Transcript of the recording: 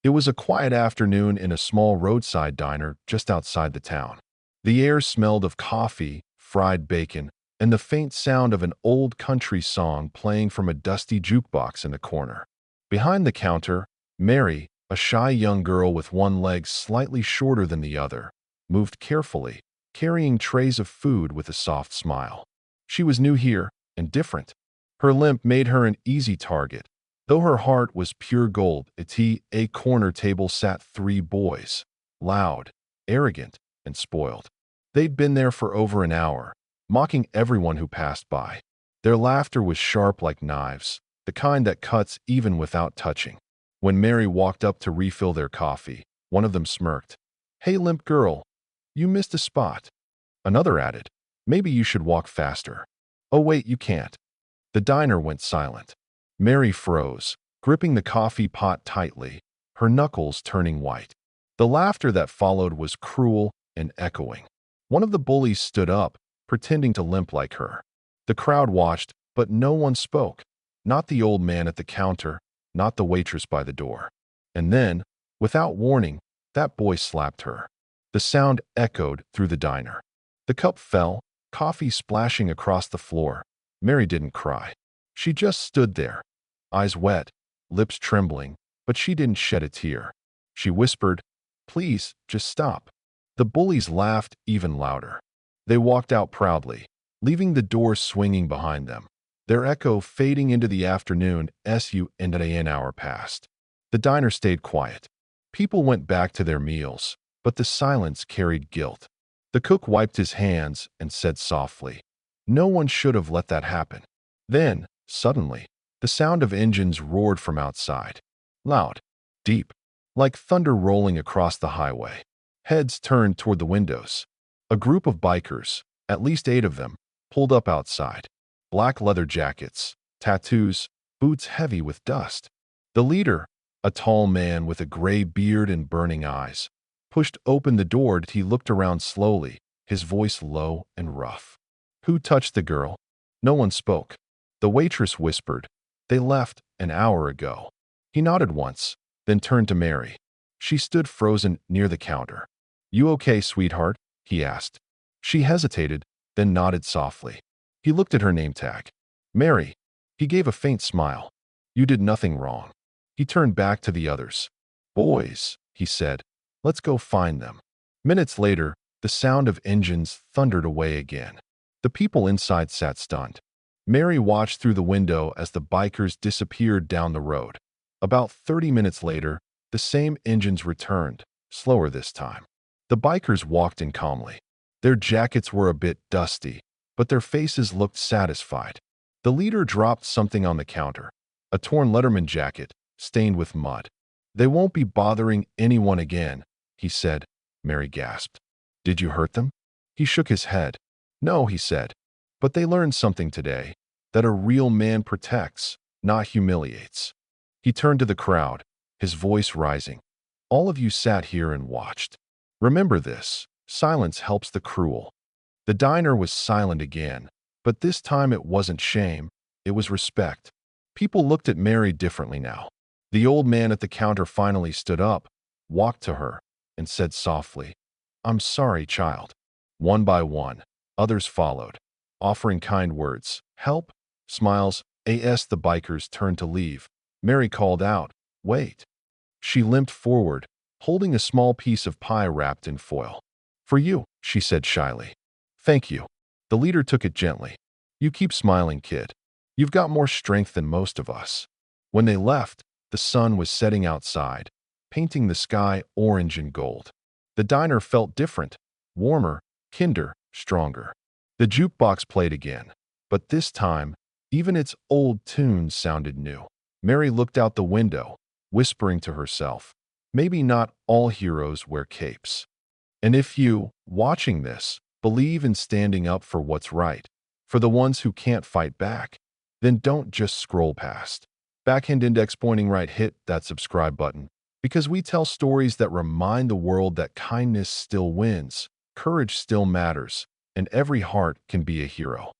It was a quiet afternoon in a small roadside diner just outside the town. The air smelled of coffee, fried bacon, and the faint sound of an old country song playing from a dusty jukebox in the corner. Behind the counter, Mary, a shy young girl with one leg slightly shorter than the other, moved carefully, carrying trays of food with a soft smile. She was new here and different. Her limp made her an easy target. Though her heart was pure gold, at a corner table sat three boys, loud, arrogant, and spoiled. They'd been there for over an hour, mocking everyone who passed by. Their laughter was sharp like knives, the kind that cuts even without touching. When Mary walked up to refill their coffee, one of them smirked. "Hey, limp girl, you missed a spot." Another added, "Maybe you should walk faster." "Oh wait, you can't." The diner went silent. Mary froze, gripping the coffee pot tightly, her knuckles turning white. The laughter that followed was cruel and echoing. One of the bullies stood up, pretending to limp like her. The crowd watched, but no one spoke. Not the old man at the counter, not the waitress by the door. And then, without warning, that boy slapped her. The sound echoed through the diner. The cup fell, coffee splashing across the floor. Mary didn't cry. She just stood there, eyes wet, lips trembling, but she didn't shed a tear. She whispered, "Please, just stop." The bullies laughed even louder. They walked out proudly, leaving the door swinging behind them, their echo fading into the afternoon as an hour passed. The diner stayed quiet. People went back to their meals, but the silence carried guilt. The cook wiped his hands and said softly, "No one should have let that happen." Then, suddenly, the sound of engines roared from outside. Loud, deep, like thunder rolling across the highway. Heads turned toward the windows. A group of bikers, at least 8 of them, pulled up outside. Black leather jackets, tattoos, boots heavy with dust. The leader, a tall man with a gray beard and burning eyes, pushed open the door. He looked around slowly, his voice low and rough. "Who touched the girl?" No one spoke. The waitress whispered, "They left an hour ago." He nodded once, then turned to Mary. She stood frozen near the counter. "You okay, sweetheart?" he asked. She hesitated, then nodded softly. He looked at her name tag. "Mary." He gave a faint smile. "You did nothing wrong." He turned back to the others. "Boys," he said, "let's go find them." Minutes later, the sound of engines thundered away again. The people inside sat stunned. Mary watched through the window as the bikers disappeared down the road. About 30 minutes later, the same engines returned, slower this time. The bikers walked in calmly. Their jackets were a bit dusty, but their faces looked satisfied. The leader dropped something on the counter, a torn Letterman jacket, stained with mud. "They won't be bothering anyone again," he said. Mary gasped. "Did you hurt them?" He shook his head. "No," he said, "but they learned something today, that a real man protects, not humiliates." He turned to the crowd, his voice rising. "All of you sat here and watched. Remember this, silence helps the cruel." The diner was silent again, but this time it wasn't shame, it was respect. People looked at Mary differently now. The old man at the counter finally stood up, walked to her, and said softly, "I'm sorry, child." One by one, others followed, offering kind words, help, smiles. As the bikers turned to leave, Mary called out, "Wait." She limped forward, holding a small piece of pie wrapped in foil. "For you," she said shyly. "Thank you." The leader took it gently. "You keep smiling, kid. You've got more strength than most of us." When they left, the sun was setting outside, painting the sky orange and gold. The diner felt different, warmer, kinder, stronger. The jukebox played again, but this time, even its old tunes sounded new. Mary looked out the window, whispering to herself, maybe not all heroes wear capes. And if you, watching this, believe in standing up for what's right, for the ones who can't fight back, then don't just scroll past. Backhand index pointing right, hit that subscribe button, because we tell stories that remind the world that kindness still wins, courage still matters, and every heart can be a hero.